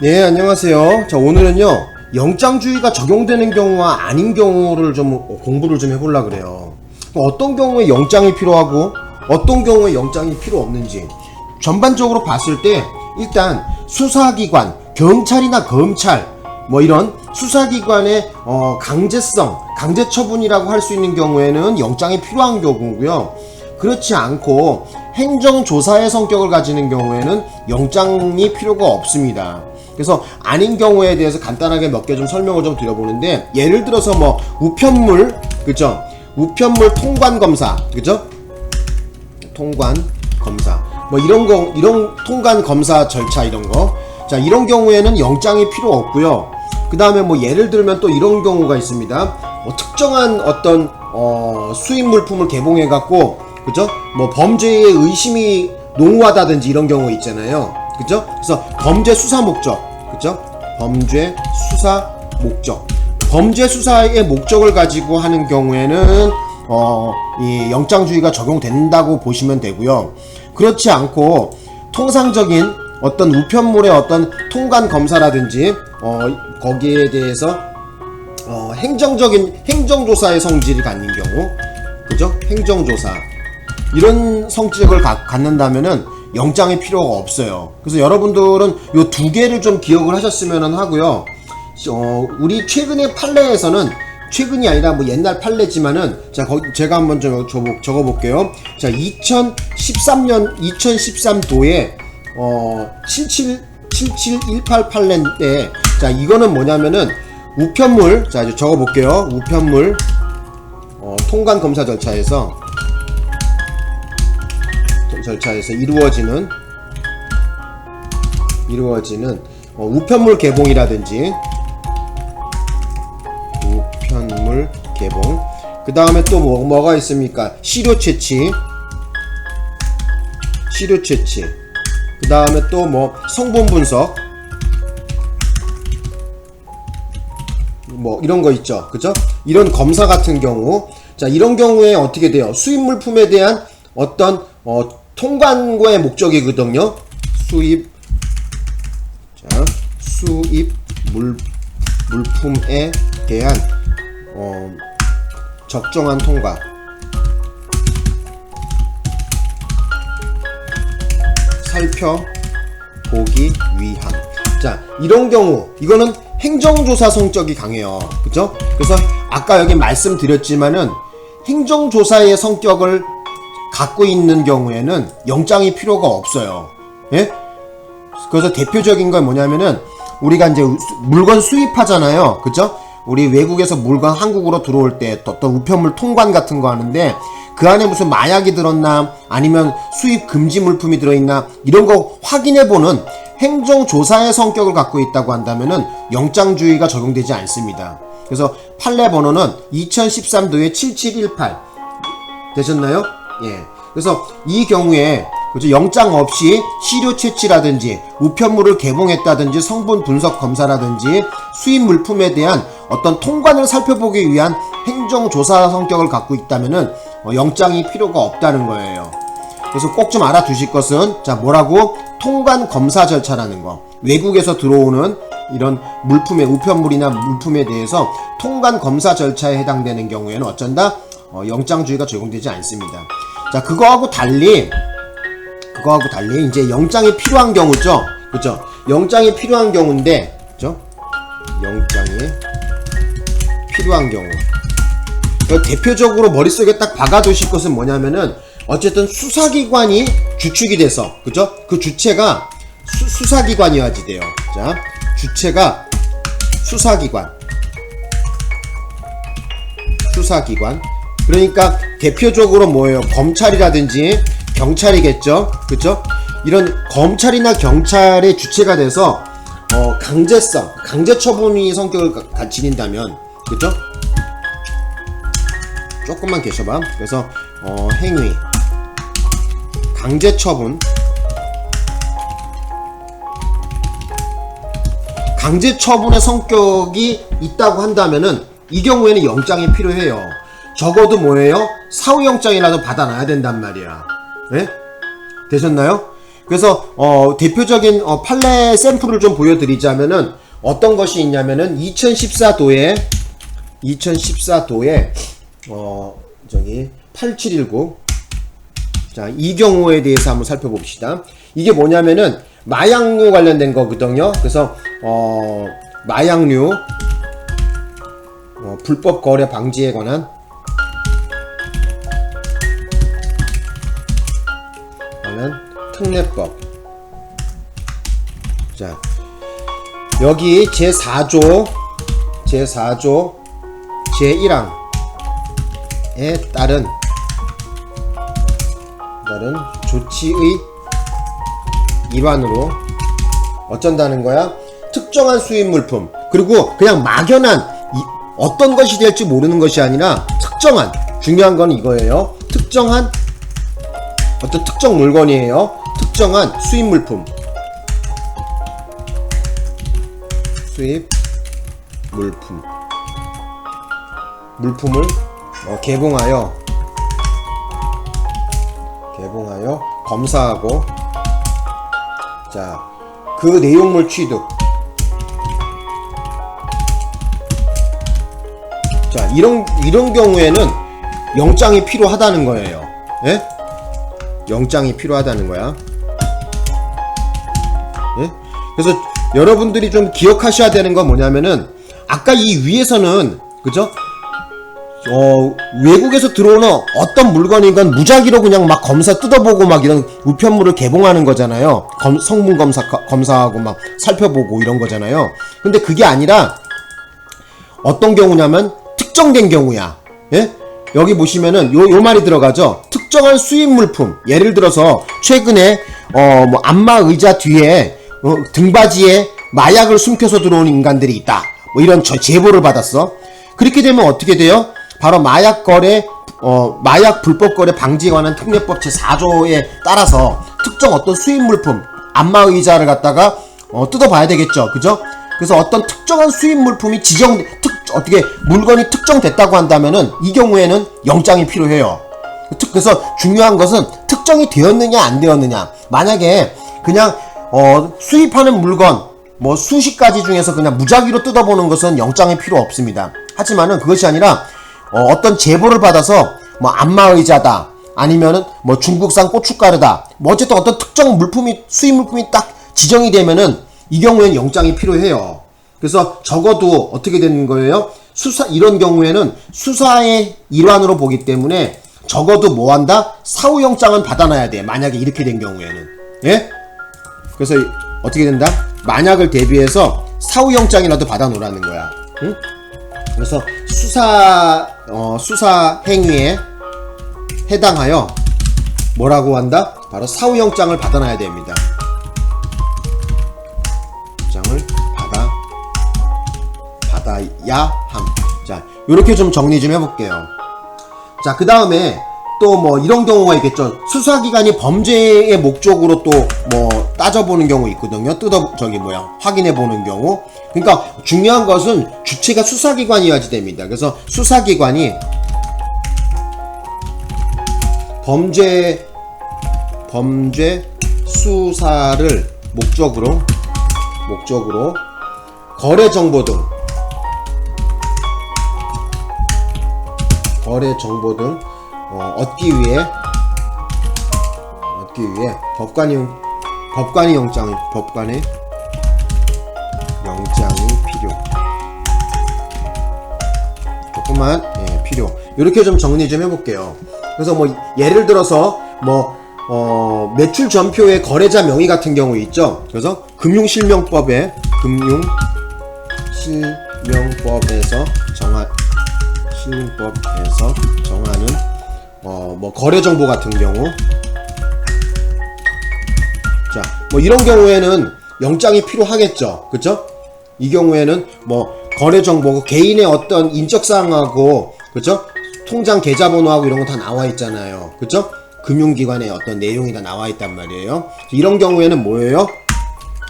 네, 안녕하세요. 자, 오늘은요, 영장주의가 적용되는 경우와 아닌 경우를 좀 공부를 좀 해보려고 그래요. 어떤 경우에 영장이 필요하고 어떤 경우에 영장이 필요 없는지 전반적으로 봤을 때 일단 수사기관, 경찰이나 검찰 뭐 이런 수사기관의 강제성, 강제처분이라고 할 수 있는 경우에는 영장이 필요한 경우고요. 그렇지 않고 행정조사의 성격을 가지는 경우에는 영장이 필요가 없습니다. 그래서 아닌 경우에 대해서 간단하게 몇 개 좀 설명을 좀 드려보는데, 예를 들어서 뭐 우편물, 그죠? 우편물 통관 검사, 그죠? 통관 검사, 뭐 이런 통관 검사 절차 이런 거. 자, 이런 경우에는 영장이 필요 없고요. 그 다음에 뭐 예를 들면 또 이런 경우가 있습니다. 뭐 특정한 어떤 수입 물품을 개봉해 갖고, 그죠? 뭐 범죄의 의심이 농후하다든지 이런 경우 있잖아요. 그죠? 그래서 범죄 수사 목적, 그죠? 범죄 수사 목적. 범죄 수사의 목적을 가지고 하는 경우에는 이 영장주의가 적용된다고 보시면 되고요. 그렇지 않고 통상적인 어떤 우편물의 어떤 통관 검사라든지 거기에 대해서 행정조사의 성질을 갖는 경우, 그죠? 행정조사 이런 성격을 갖는다면은 영장이 필요가 없어요. 그래서 여러분들은 요 두 개를 좀 기억을 하셨으면 하고요. 우리 최근의 판례에서는, 최근이 아니라 뭐 옛날 판례지만은, 자, 제가 한번 적어볼게요. 자, 2013도에 7718 판례인데, 자, 이거는 뭐냐면은 우편물, 자, 이제 적어볼게요. 우편물 통관 검사 절차에서 이루어지는 우편물 개봉이라든지 우편물 개봉, 그 다음에 또 뭐가 있습니까? 시료 채취, 그 다음에 또 뭐 성분 분석, 뭐 이런 거 있죠, 그죠? 이런 검사 같은 경우, 자, 이런 경우에 어떻게 돼요? 수입 물품에 대한 어떤 통관과의 목적이거든요. 수입 물품에 대한 적정한 통과, 살펴보기 위함. 자, 이런 경우 이거는 행정조사 성격이 강해요. 그죠? 그래서 아까 여기 말씀드렸지만은 행정조사의 성격을 갖고 있는 경우에는 영장이 필요가 없어요. 예? 그래서 대표적인 건 뭐냐면은, 우리가 이제 물건 수입하잖아요. 그죠? 우리 외국에서 물건 한국으로 들어올 때 어떤 우편물 통관 같은 거 하는데, 그 안에 무슨 마약이 들었나, 아니면 수입 금지 물품이 들어있나, 이런 거 확인해보는 행정조사의 성격을 갖고 있다고 한다면은 영장주의가 적용되지 않습니다. 그래서 판례 번호는 2013도의 7718 되셨나요? 예. 그래서 이 경우에, 그죠? 영장 없이 시료 채취라든지 우편물을 개봉했다든지 성분 분석 검사라든지 수입 물품에 대한 어떤 통관을 살펴보기 위한 행정조사 성격을 갖고 있다면은 영장이 필요가 없다는 거예요. 그래서 꼭 좀 알아두실 것은, 자, 뭐라고? 통관 검사 절차라는 거. 외국에서 들어오는 이런 물품의, 우편물이나 물품에 대해서 통관 검사 절차에 해당되는 경우에는 어쩐다? 영장주의가 적용되지 않습니다. 자, 그거하고 달리 이제 영장이 필요한 경우죠. 그죠? 영장이 필요한 경우인데, 그죠? 영장이 필요한 경우. 대표적으로 머릿속에 딱 박아두실 것은 뭐냐면은, 어쨌든 수사기관이 주축이 돼서, 그죠? 그 주체가 수사기관이어야지 돼요. 자, 주체가 수사기관. 그러니까 대표적으로 뭐예요? 검찰이라든지 경찰이겠죠, 그죠? 이런 검찰이나 경찰의 주체가 돼서 강제성, 강제처분이 성격을 지닌다면, 그죠? 조금만 계셔봐. 그래서 행위, 강제처분, 강제처분의 성격이 있다고 한다면은 이 경우에는 영장이 필요해요. 적어도 뭐예요? 사후영장이라도 받아놔야 된단 말이야. 네? 되셨나요? 그래서 대표적인 판례 샘플을 좀 보여드리자면은 어떤 것이 있냐면은 2014도에 저기 8719 자, 이 경우에 대해서 한번 살펴봅시다. 이게 뭐냐면은 마약류 관련된 거거든요. 그래서 마약류 불법 거래 방지에 관한 특례법. 자, 여기 제4조 제1항에 따른 조치의 일환으로 어쩐다는 거야? 특정한 수입 물품, 그리고 그냥 막연한 어떤 것이 될지 모르는 것이 아니라 특정한, 중요한 건 이거예요. 특정한 어떤 특정 물건이에요. 특정한 수입 물품, 물품을 개봉하여 검사하고, 자, 그 내용물 취득, 자, 이런 경우에는 영장이 필요하다는 거예요. 예? 영장이 필요하다는 거야. 예? 그래서 여러분들이 좀 기억하셔야 되는 건 뭐냐면은, 아까 이 위에서는, 그죠? 외국에서 들어오는 어떤 물건이건 무작위로 그냥 막 검사 뜯어보고 막 이런 우편물을 개봉하는 거잖아요. 성분 검사하고 막 살펴보고 이런 거잖아요. 근데 그게 아니라 어떤 경우냐면 특정된 경우야. 예? 여기 보시면은 요 말이 들어가죠. 특정한 수입 물품. 예를 들어서 최근에 뭐 안마 의자 뒤에 등받이에 마약을 숨겨서 들어온 인간들이 있다. 뭐 이런 제보를 받았어. 그렇게 되면 어떻게 돼요? 바로 마약 불법 거래 방지에 관한 특례법 제4조에 따라서 특정 어떤 수입 물품, 안마 의자를 갖다가 뜯어봐야 되겠죠. 그죠? 그래서 어떤 특정한 수입 물품이 어떻게 물건이 특정됐다고 한다면은 이 경우에는 영장이 필요해요. 그래서 중요한 것은 특정이 되었느냐 안 되었느냐. 만약에 그냥 수입하는 물건 뭐 수십 가지 중에서 그냥 무작위로 뜯어보는 것은 영장이 필요 없습니다. 하지만은 그것이 아니라 어떤 제보를 받아서 뭐 안마의자다, 아니면은 뭐 중국산 고춧가루다, 뭐 어쨌든 어떤 특정 물품이, 수입 물품이 딱 지정이 되면은 이 경우에는 영장이 필요해요. 그래서 적어도 어떻게 되는 거예요? 이런 경우에는 수사의 일환으로 보기 때문에 적어도 뭐 한다? 사후영장은 받아놔야 돼. 만약에 이렇게 된 경우에는. 예? 그래서 어떻게 된다? 만약을 대비해서 사후영장이라도 받아놓으라는 거야. 응? 그래서 수사 행위에 해당하여 뭐라고 한다? 바로 사후영장을 받아놔야 됩니다. 영장을 받아야 함. 자, 요렇게 좀 정리 좀 해볼게요. 자, 그 다음에 또 뭐 이런 경우가 있겠죠. 수사기관이 범죄의 목적으로 또 뭐 따져보는 경우 있거든요. 확인해보는 경우. 그러니까 중요한 것은 주체가 수사기관이어야지 됩니다. 그래서 수사기관이 범죄 수사를 목적으로 거래 정보 등 얻기 위해 법관의 영장이 필요. 조금만 필요. 이렇게 좀 정리 좀 해볼게요. 그래서 뭐 예를 들어서 뭐 매출 전표의 거래자 명의 같은 경우 있죠. 그래서 금융실명법에서 정하는 뭐 거래 정보 같은 경우, 자, 뭐 이런 경우에는 영장이 필요하겠죠. 그죠? 이 경우에는 뭐 거래 정보고 개인의 어떤 인적 사항하고, 그죠? 통장 계좌번호하고 이런 거 다 나와 있잖아요. 그죠? 금융기관의 어떤 내용이 다 나와 있단 말이에요. 이런 경우에는 뭐예요?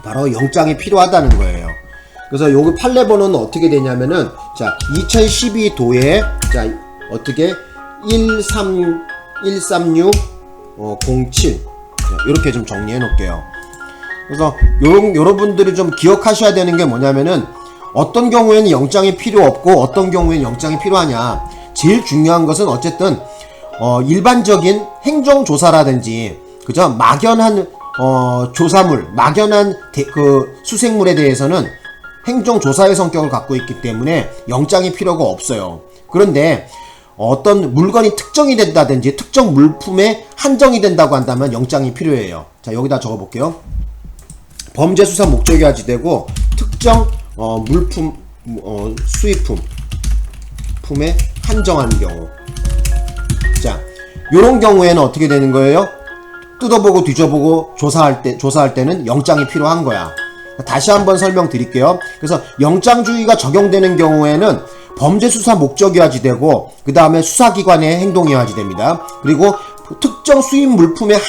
바로 영장이 필요하다는 거예요. 그래서 요거 판례 번호는 어떻게 되냐면은, 자, 2012도에, 자, 어떻게 13607 이렇게 좀 정리해 놓을게요. 그래서 여러분들이 좀 기억하셔야 되는 게 뭐냐면은 어떤 경우에는 영장이 필요 없고 어떤 경우에는 영장이 필요하냐. 제일 중요한 것은 어쨌든 일반적인 행정조사라든지 그죠? 막연한 조사물, 막연한 그 수색물에 대해서는 행정조사의 성격을 갖고 있기 때문에 영장이 필요가 없어요. 그런데 어떤 물건이 특정이 된다든지 특정 물품에 한정이 된다고 한다면 영장이 필요해요. 자, 여기다 적어볼게요. 범죄 수사 목적이 하지되고 특정 물품, 수입품에 한정하는 경우. 자, 요런 경우에는 어떻게 되는 거예요? 뜯어보고 뒤져보고 조사할 때는 영장이 필요한 거야. 다시 한번 설명드릴게요. 그래서 영장주의가 적용되는 경우에는 범죄 수사 목적이 하지되고 그 다음에 수사기관의 행동이 하지됩니다. 그리고 특정 수입 물품의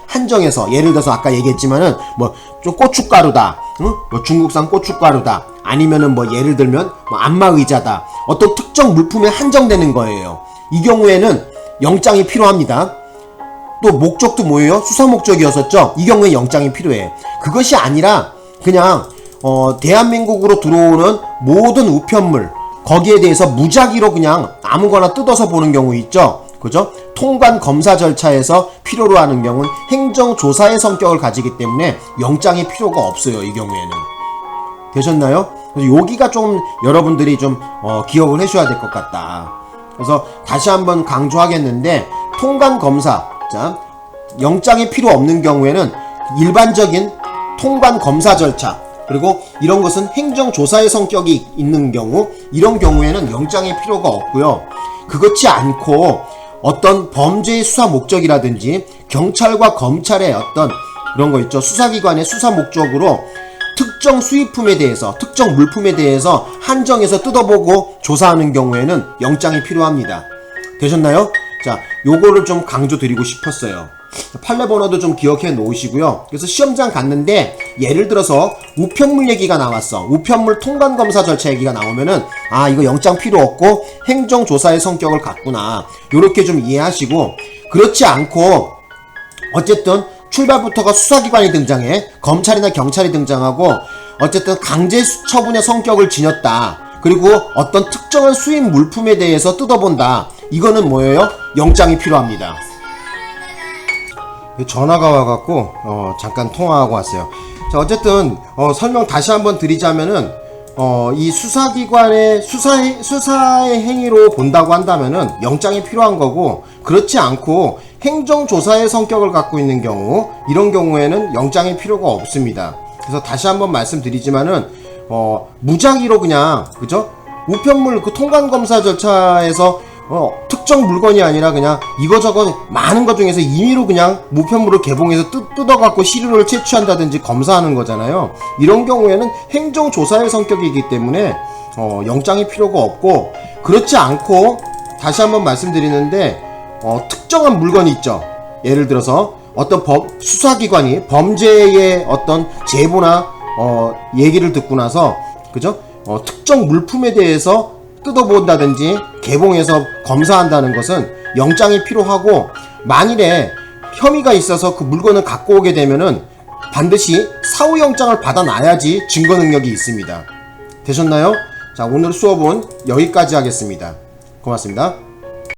한정에서 예를 들어서 아까 얘기했지만은 뭐 좀 고춧가루다, 응? 뭐 중국산 고춧가루다, 아니면은 뭐 예를 들면 뭐 안마의자다, 어떤 특정 물품에 한정되는 거예요. 이 경우에는 영장이 필요합니다. 또 목적도 뭐예요? 수사 목적이었었죠? 이 경우에 영장이 필요해. 그것이 아니라 그냥 대한민국으로 들어오는 모든 우편물 거기에 대해서 무작위로 그냥 아무거나 뜯어서 보는 경우 있죠? 그죠? 통관 검사 절차에서 필요로 하는 경우는 행정조사의 성격을 가지기 때문에 영장이 필요가 없어요. 이 경우에는. 되셨나요? 그래서 여기가 좀 여러분들이 좀 기억을 해줘야 될 것 같다. 그래서 다시 한번 강조하겠는데 통관 검사, 자, 영장이 필요 없는 경우에는 일반적인 통관 검사 절차, 그리고 이런 것은 행정조사의 성격이 있는 경우, 이런 경우에는 영장이 필요가 없고요. 그렇지 않고 어떤 범죄의 수사 목적이라든지 경찰과 검찰의 어떤 그런 거 있죠. 수사기관의 수사 목적으로 특정 수입품에 대해서, 특정 물품에 대해서 한정해서 뜯어보고 조사하는 경우에는 영장이 필요합니다. 되셨나요? 자, 요거를 좀 강조드리고 싶었어요. 판례 번호도 좀 기억해 놓으시고요. 그래서 시험장 갔는데 예를 들어서 우편물 얘기가 나왔어. 우편물 통관 검사 절차 얘기가 나오면은 아, 이거 영장 필요 없고 행정조사의 성격을 갖구나. 요렇게 좀 이해하시고, 그렇지 않고 어쨌든 출발부터가 수사기관이 등장해, 검찰이나 경찰이 등장하고 어쨌든 강제 처분의 성격을 지녔다. 그리고 어떤 특정한 수입 물품에 대해서 뜯어본다. 이거는 뭐예요? 영장이 필요합니다. 전화가 와갖고 잠깐 통화하고 왔어요. 자, 어쨌든 설명 다시 한번 드리자면은 이 수사기관의 수사의 행위로 본다고 한다면은 영장이 필요한 거고, 그렇지 않고 행정조사의 성격을 갖고 있는 경우, 이런 경우에는 영장이 필요가 없습니다. 그래서 다시 한번 말씀드리지만은 무작위로 그냥, 그죠? 우편물 그 통관검사 절차에서 특정 물건이 아니라 그냥 이거저거 많은 것 중에서 임의로 그냥 우편물을 개봉해서 뜯어갖고 시료를 채취한다든지 검사하는 거잖아요. 이런 경우에는 행정조사의 성격이기 때문에 영장이 필요가 없고, 그렇지 않고 다시 한번 말씀드리는데 특정한 물건이 있죠. 예를 들어서 어떤 수사기관이 범죄의 어떤 제보나 얘기를 듣고 나서, 그죠? 특정 물품에 대해서 뜯어본다든지 개봉해서 검사한다는 것은 영장이 필요하고, 만일에 혐의가 있어서 그 물건을 갖고 오게 되면은 반드시 사후영장을 받아놔야지 증거 능력이 있습니다. 되셨나요? 자, 오늘 수업은 여기까지 하겠습니다. 고맙습니다.